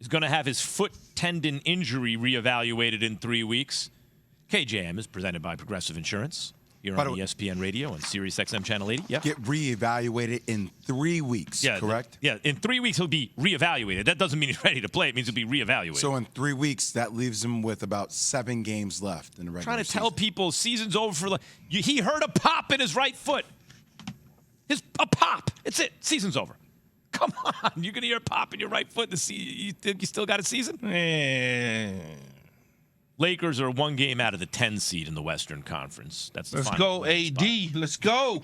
is going to have his foot tendon injury reevaluated in 3 weeks. KJM is presented by Progressive Insurance. You're on ESPN Radio and Sirius XM Channel 80. Yep. Get reevaluated in 3 weeks, correct? In 3 weeks he'll be reevaluated. That doesn't mean he's ready to play. It means he'll be reevaluated. So in 3 weeks, that leaves him with about 7 games left in the regular season. Trying to tell people season's over for he heard a pop in his right foot. A pop. It's it. Season's over. Come on. You're going to hear a pop in your right foot and you think you still got a season? Lakers are 1 game out of the 10 seed in the Western Conference. That's the Let's final go, AD. Let's go.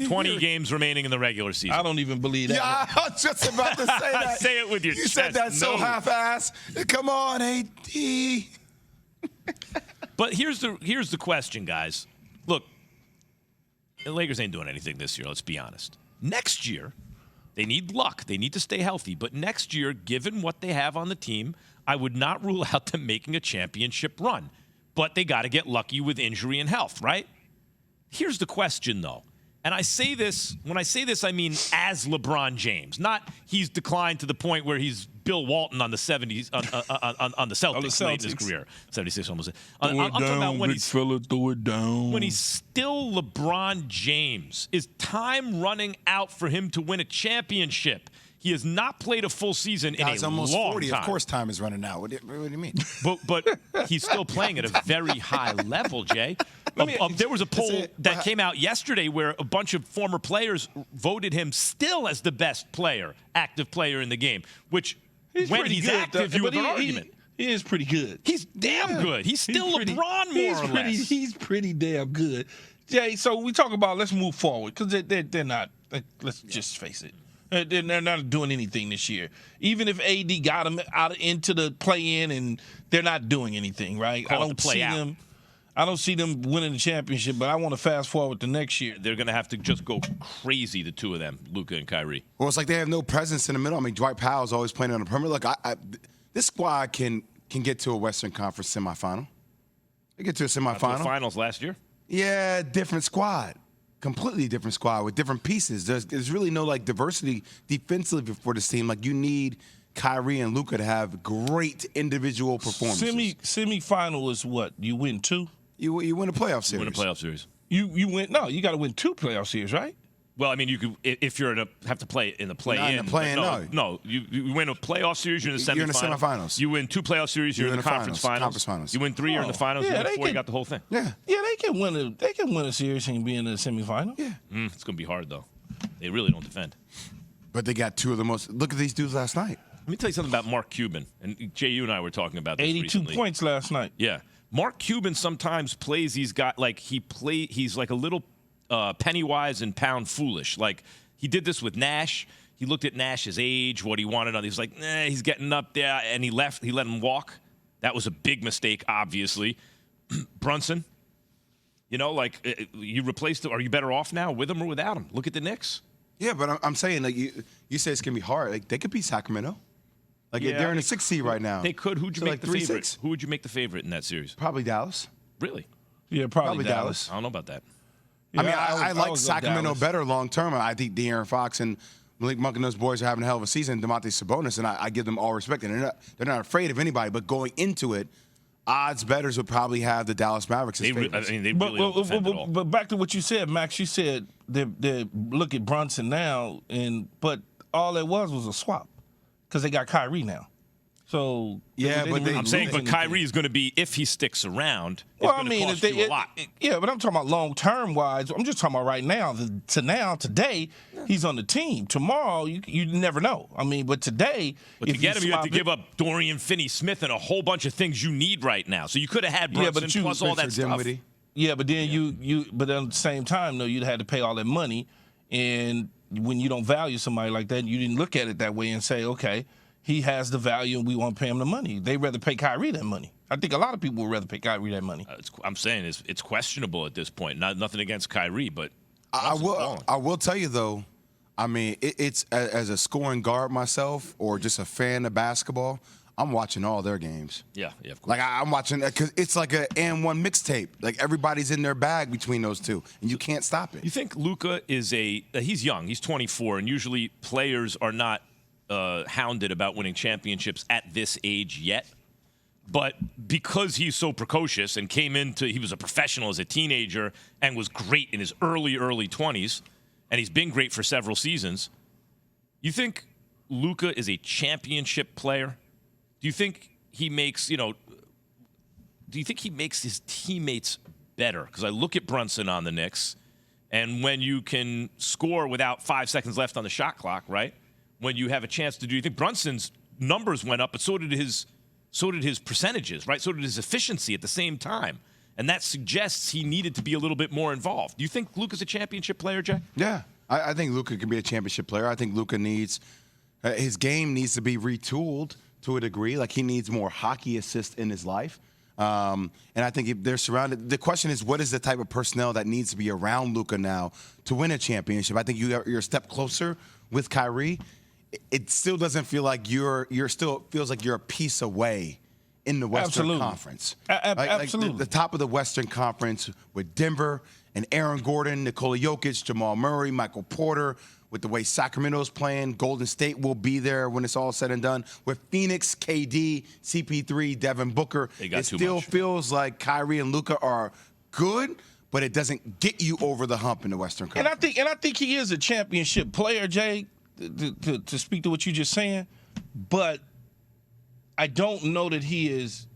20 games remaining in the regular season. I don't even believe that. Yeah, I was just about to say that. Say it with your chest. You said that so half-ass. Come on, AD. But here's the question, guys. Look, the Lakers ain't doing anything this year, let's be honest. Next year, they need luck. They need to stay healthy. But next year, given what they have on the team, I would not rule out them making a championship run. But they got to get lucky with injury and health, right? Here's the question, though. And I say this, when I say this, I mean as LeBron James. Not he's declined to the point where he's Bill Walton on the 70s, on the Celtics late in his career. 76 almost. I'm talking about when when he's still LeBron James. Is time running out for him to win a championship? He has not played a full season in a almost long 40. time. Of course time is running out. What do you mean? But he's still playing at a very high level, Jay. There was a poll that came out yesterday where a bunch of former players voted him still as the best active player in the game, which when he's active, you have an argument. He is pretty good. He's damn good. He's still LeBron, more or less. He's pretty damn good. Jay, so we talk about let's move forward because they're not. Let's just face it. They're not doing anything this year. Even if AD got them out into the play-in, and they're not doing anything, right? I don't see them winning the championship, but I want to fast forward to next year. They're going to have to just go crazy, the two of them, Luka and Kyrie. Well, it's like they have no presence in the middle. I mean, Dwight Powell's always playing on the perimeter. Look, this squad can get to a Western Conference semifinal. They get to a semifinal. The finals last year? Yeah, different squad. Completely different squad with different pieces. There's really no diversity defensively for this team. Like you need Kyrie and Luka to have great individual performances. Semifinal is what? You win 2? You win a playoff series. You win a playoff series. You win. No, you got to win 2 playoff series, right? Well, I mean, you could if you're have to play in the play-in. Not in the play-in, no. You win a playoff series, you're in the semifinals. You're in the semifinals. You win 2 playoff series, you're in the conference finals. You win 3, you're in the finals. You win 4, you got the whole thing. Yeah, they can win a series and be in the semifinal. Yeah, it's gonna be hard though. They really don't defend. But they got 2 of the most. Look at these dudes last night. Let me tell you something about Mark Cuban. And Jay, you and I were talking about this 82 recently. points last night. Yeah, Mark Cuban sometimes plays. He's like a little penny-wise and pound-foolish. Like he did this with Nash. He looked at Nash's age, what he wanted. He was like, he's getting up there, and he left. He let him walk. That was a big mistake, obviously. Brunson, you replaced him. Are you better off now with him or without him? Look at the Knicks. Yeah, but I'm saying, you say it's going to be hard. Like, they could beat Sacramento. They're in the 6th seed right now. They could. Who'd you make the favorite? Who would you make the favorite in that series? Probably Dallas. Really? Yeah, probably Dallas. I don't know about that. Yeah, I like Sacramento better long term. I think De'Aaron Fox and Malik Monk and those boys are having a hell of a season. Demonte Sabonis, and I give them all respect. And they're not afraid of anybody. But going into it, odds bettors would probably have the Dallas Mavericks as favorites. But back to what you said, Max. You said they look at Brunson now, but all it was a swap because they got Kyrie now. So I'm saying, but Kyrie is going to be, if he sticks around, cost you a lot. Yeah, but I'm talking about long term wise. I'm just talking about right now. Today, he's on the team. Tomorrow, you never know. I mean, but today, but to get him, you have to give up Dorian Finney-Smith and a whole bunch of things you need right now. So you could have had Brunson plus all that stuff. Yeah, but then but at the same time, though, you'd had to pay all that money, and when you don't value somebody like that, you didn't look at it that way and say, okay, he has the value and we want to pay him the money. They'd rather pay Kyrie that money. I think a lot of people would rather pay Kyrie that money. I'm saying it's questionable at this point. Nothing against Kyrie, but I will tell you, though, I mean, it's as a scoring guard myself or just a fan of basketball, I'm watching all their games. Yeah, of course. Like, I'm watching because it's like an and-one mixtape. Like, everybody's in their bag between those two, and you can't stop it. You think Luka is he's young. He's 24, and usually players are not hounded about winning championships at this age yet. But because he's so precocious and he was a professional as a teenager and was great in his early 20s, and he's been great for several seasons, you think Luka is a championship player? Do you think he makes, do you think he makes his teammates better? Because I look at Brunson on the Knicks, and when you can score without 5 seconds left on the shot clock, right? When you have a chance to do, you think Brunson's numbers went up, but so did his percentages, right? So did his efficiency at the same time. And that suggests he needed to be a little bit more involved. Do you think Luka's a championship player, Jay? Yeah, I think Luka can be a championship player. I think Luka needs his game needs to be retooled to a degree. Like, he needs more hockey assists in his life. And I think if they're surrounded. The question is, what is the type of personnel that needs to be around Luka now to win a championship? I think you're a step closer with Kyrie. It still doesn't feel like you're still feels like you're a piece away in the Western Conference. Absolutely. Like the top of the Western Conference with Denver and Aaron Gordon, Nikola Jokic, Jamal Murray, Michael Porter. With the way Sacramento's playing, Golden State will be there when it's all said and done. With Phoenix, KD, CP3, Devin Booker, it still feels like Kyrie and Luka are good, but it doesn't get you over the hump in the Western Conference. And I think he is a championship player, Jay, to speak to what you're just saying. But I don't know that he is.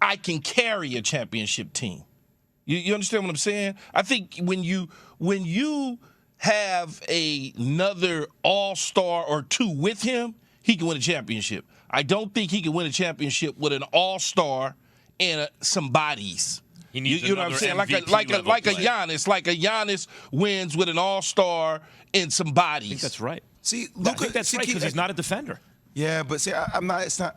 I can carry a championship team. You understand what I'm saying? I think when you have another all-star or two with him, he can win a championship. I don't think he can win a championship with an all-star and some bodies. He needs you know what I'm saying? Like a Giannis. Like a Giannis wins with an all-star and some bodies. I think that's right. See, Luka, I think that's right because he's not a defender. Yeah, but see, I'm not. It's not.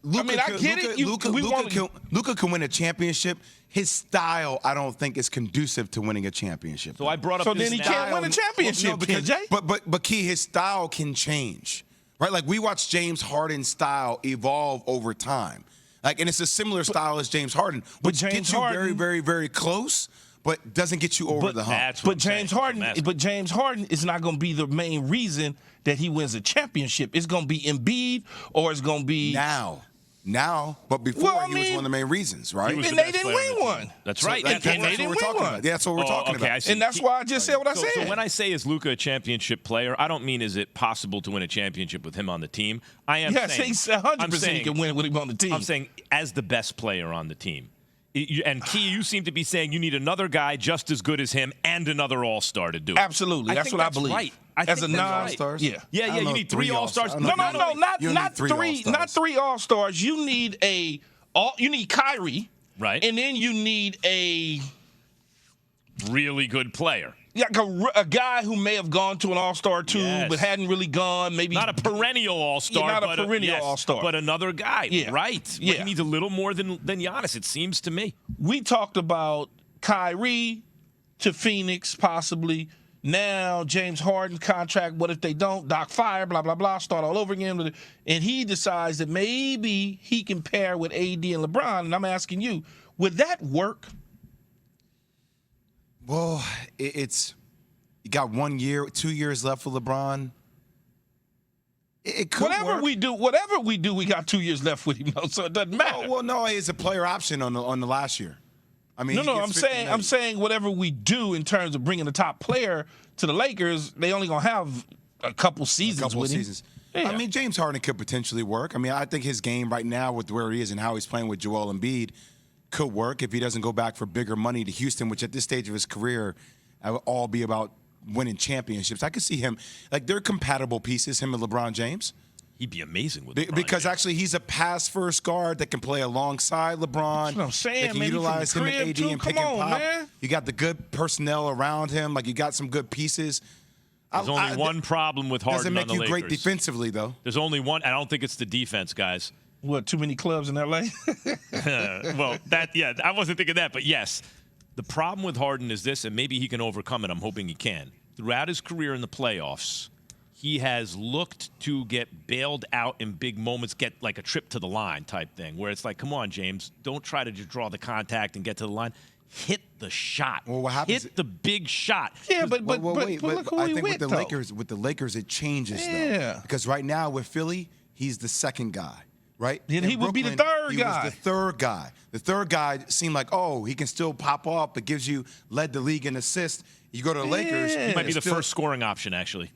Luka, I get it. Luka can win a championship. His style, I don't think, is conducive to winning a championship. So I brought up. So then he can't win a championship, Jay. But Key, his style can change, right? Like, we watch James Harden's style evolve over time. Like, and it's a similar style as James Harden, which gets you very, very, very close, but doesn't get you over the hump. But James Harden is not going to be the main reason that he wins a championship. It's going to be Embiid, or it's going to be Now, but before he was one of the main reasons, right? And they didn't win one. That's right. That's what we're talking about. That's what we're talking about. And that's why I just said what I said. So when I say is Luka a championship player, I don't mean is it possible to win a championship with him on the team. I am saying he's 100% he can win with him on the team. I'm saying as the best player on the team. And Key, you seem to be saying you need another guy just as good as him and another all-star to do it. Absolutely. That's what I believe. Right. As a non-stars? Yeah. Yeah, you need 3 all-stars. No, not three all-stars. You need Kyrie. Right. And then you need a really good player. Like a guy who may have gone to an all-star too, but hadn't really gone. Maybe not a perennial all-star. Yeah, not a perennial all-star. But another guy. Yeah. Right. Yeah. He needs a little more than Giannis, it seems to me. We talked about Kyrie to Phoenix, possibly. Now, James Harden's contract, what if they don't? Doc fire, blah, blah, blah, start all over again. And he decides that maybe he can pair with AD and LeBron. And I'm asking you, would that work? Well, you got 1 year, 2 years left for LeBron. It could whatever work. we do, we got 2 years left with him, so it doesn't matter. No, it's a player option on the last year. I mean, I'm saying whatever we do in terms of bringing the top player to the Lakers, they only gonna have a couple seasons with him. Yeah. I mean, James Harden could potentially work. I mean, I think his game right now with where he is and how he's playing with Joel Embiid could work if he doesn't go back for bigger money to Houston, which at this stage of his career, will all be about winning championships. I could see him, like, they're compatible pieces, him and LeBron James. He'd be amazing with LeBron because James. Actually he's a pass-first guard that can play alongside LeBron. That's what I'm saying. They can utilize him and AD and pick and pop. Man. You got the good personnel around him. Like, you got some good pieces. There's only one problem with Harden on the Lakers. Doesn't make you great defensively, though. There's only one. I don't think it's the defense, guys. What, too many clubs in L.A.? Well, I wasn't thinking that, but yes. The problem with Harden is this, and maybe he can overcome it. I'm hoping he can. Throughout his career in the playoffs, he has looked to get bailed out in big moments, get like a trip to the line type thing, where it's like, come on, James, don't try to just draw the contact and get to the line. hit the shot. Well, what happens? Hit the big shot. Yeah, but wait, look who I he think with, with the Lakers, it changes Yeah. though. Because right now with Philly, he's the second guy, right? Then In he would be the Brooklyn, third guy. He was the third guy. The third guy seemed like, oh, he can still pop off, but led the league in assists. You go to the Lakers, He might be the first scoring option, actually.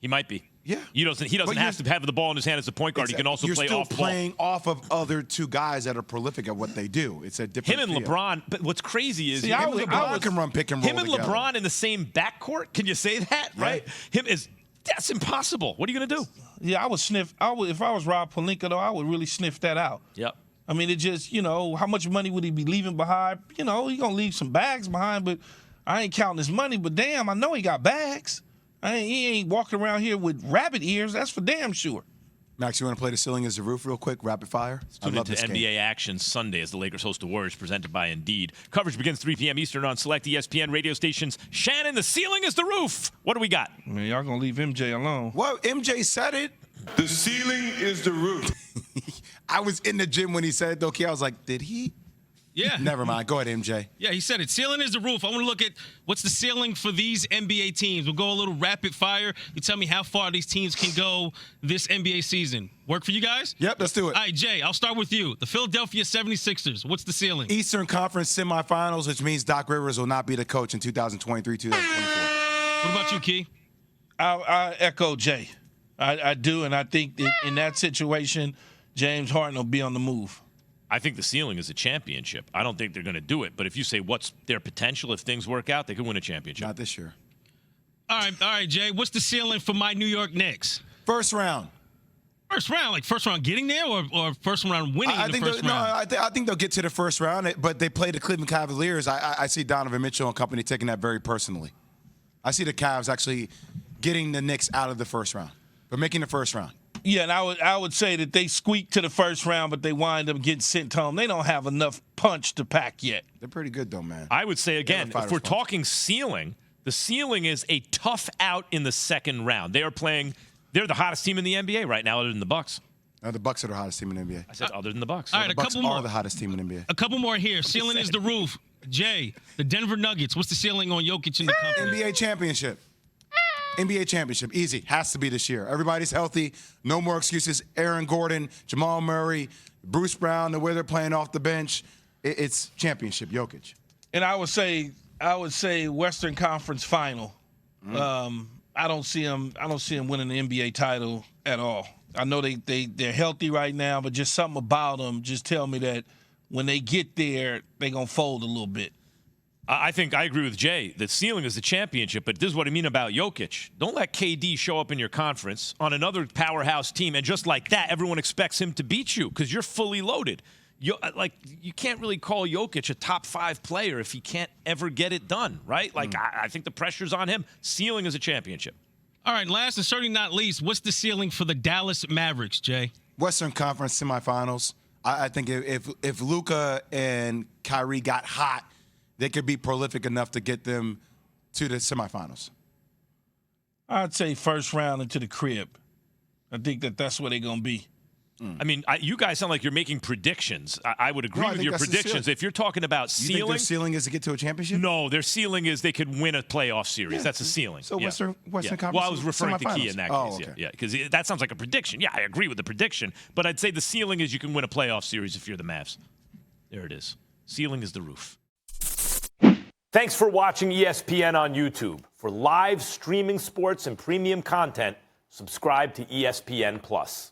He might be. Yeah. He doesn't have to have the ball in his hand as a point guard. He can also play off You're ball. still playing off of other two guys that are prolific at what they do. It's a different Him and feel. LeBron, but what's crazy is LeBron can run pick and roll him and together. LeBron in the same backcourt. Can you say that, right? That's impossible. What are you going to do? Yeah, if I was Rob Pelinka, though, I would really sniff that out. Yep. I mean, it just, how much money would he be leaving behind? He going to leave some bags behind, but I ain't counting his money. But damn, I know he got bags. He ain't walking around here with rabbit ears. That's for damn sure. Max, you want to play the ceiling is the roof real quick? Rapid fire? Tune into NBA action Sunday as the Lakers host the Warriors, presented by Indeed. Coverage begins 3 p.m. Eastern on select ESPN radio stations. Shannon, the ceiling is the roof. What do we got? Man, y'all going to leave MJ alone. Well, MJ said it. The ceiling is the roof. I was in the gym when he said it, though. I was like, did he? Yeah. Never mind. Go ahead, MJ. Yeah, he said it. Ceiling is the roof. I want to look at what's the ceiling for these NBA teams. We'll go a little rapid fire. You tell me how far these teams can go this NBA season. Work for you guys? Yep, let's do it. All right, Jay, I'll start with you. The Philadelphia 76ers. What's the ceiling? Eastern Conference semifinals, which means Doc Rivers will not be the coach in 2023, 2024. What about you, Key? I echo Jay. I do, and I think that in that situation, James Harden will be on the move. I think the ceiling is a championship. I don't think they're going to do it. But if you say what's their potential, if things work out, they could win a championship. Not this year. All right, Jay. What's the ceiling for my New York Knicks? First round. First round getting there or first round winning in the first round? No, I think they'll get to the first round, but they play the Cleveland Cavaliers. I see Donovan Mitchell and company taking that very personally. I see the Cavs actually getting the Knicks out of the first round, but making the first round. Yeah, and I would say that they squeak to the first round, but they wind up getting sent home. They don't have enough punch to pack yet. They're pretty good, though, man. I would say, again, if we're talking ceiling, the ceiling is a tough out in the second round. They're the hottest team in the NBA right now, other than the Bucks. No, the Bucks are the hottest team in the NBA. I said other than the Bucks. All right, the Bucks are the hottest team in the NBA. A couple more here. Ceiling is the roof. Jay, the Denver Nuggets. What's the ceiling on Jokic in the company? NBA championship. NBA championship. Easy. Has to be this year. Everybody's healthy. No more excuses. Aaron Gordon, Jamal Murray, Bruce Brown, the way they're playing off the bench. It's championship, Jokic. And I would say Western Conference final. I don't see them winning the NBA title at all. I know they're healthy right now, but just something about them just tell me that when they get there, they're going to fold a little bit. I think I agree with Jay. The ceiling is the championship, but this is what I mean about Jokic. Don't let KD show up in your conference on another powerhouse team, and just like that, everyone expects him to beat you because you're fully loaded. You can't really call Jokic a top 5 player if he can't ever get it done, right? I think the pressure's on him. Ceiling is a championship. All right, last and certainly not least, what's the ceiling for the Dallas Mavericks, Jay? Western Conference semifinals. I think if Luka and Kyrie got hot, they could be prolific enough to get them to the semifinals. I'd say first round into the crib. I think that's where they're going to be. I mean, you guys sound like you're making predictions. I would agree with your predictions. If you're talking about ceiling. You think their ceiling is to get to a championship? No, their ceiling is they could win a playoff series. Yeah. That's a ceiling. So Western Conference. Well, I was referring to Key in that case. Okay. Yeah, because that sounds like a prediction. Yeah, I agree with the prediction. But I'd say the ceiling is you can win a playoff series if you're the Mavs. There it is. Ceiling is the roof. Thanks for watching ESPN on YouTube. For live streaming sports and premium content, subscribe to ESPN+.